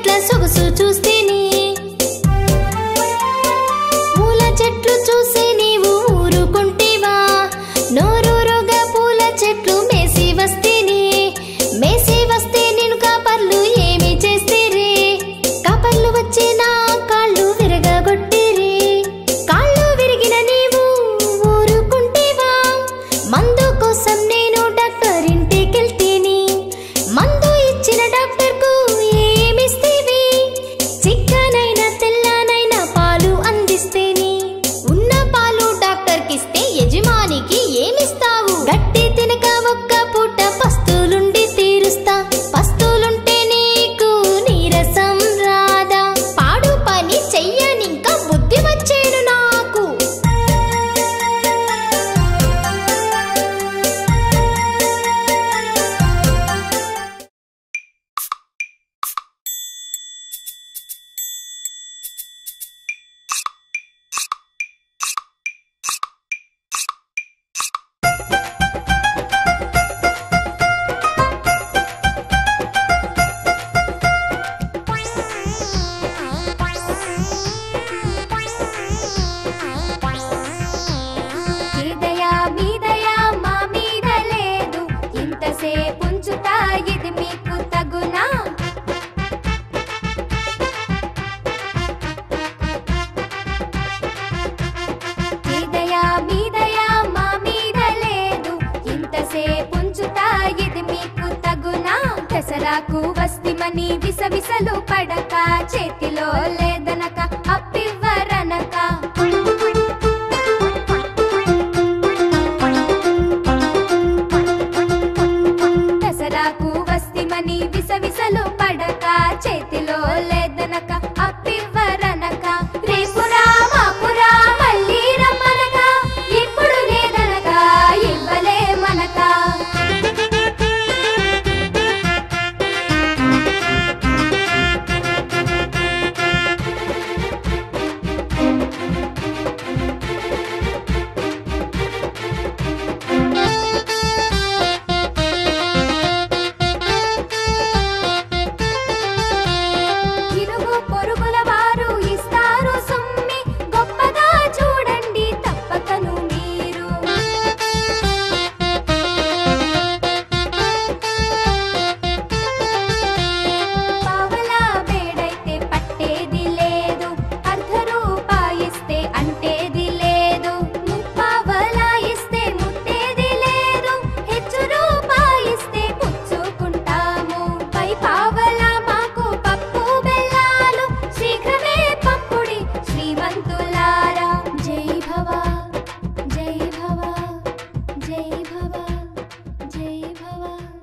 చెట్ల సొగసు చూస్తేనే పూల చెట్లు చూసి నీవు ఊరుకుంటేవా నోరూరుగా పూల చెట్లు మేసి వస్తేనే నేను కాపర్లు ఏమి చేస్తేరే కాపర్లు వచ్చి నా కాళ్ళు విరగగొట్టిరే కాళ్ళు విరిగిన నీవు ఊరుకుంటేవా మందు కోసం నేను డాక్టర్ ఇంటికెళ్తేని మందు ఇచ్చిన డాక్టర్ కు ఏమిస్తేవి చిక్కనైన తెల్లనైన పాలు అందిస్తేని ఉన్న పాలు డాక్టర్ కిస్తే యజమానికి ఏమిస్తావు గట్టి తినక ఒక్క పూట పస్తులుండి తీరుస్తా పస్తులుంటే నీకు నీరసం రాదా పాడు పని చెయ్యనింకా బుద్ధి వచ్చేను నాకు పుంచుతా ఇది మీకు తగునా మీదయా మా మీద లేదు ఇంతసేపుంచుతా ఇది మీకు తగునా దసరాకు వస్తిమని విసవిసలు పడక చేతిలో లేదనక అప్పి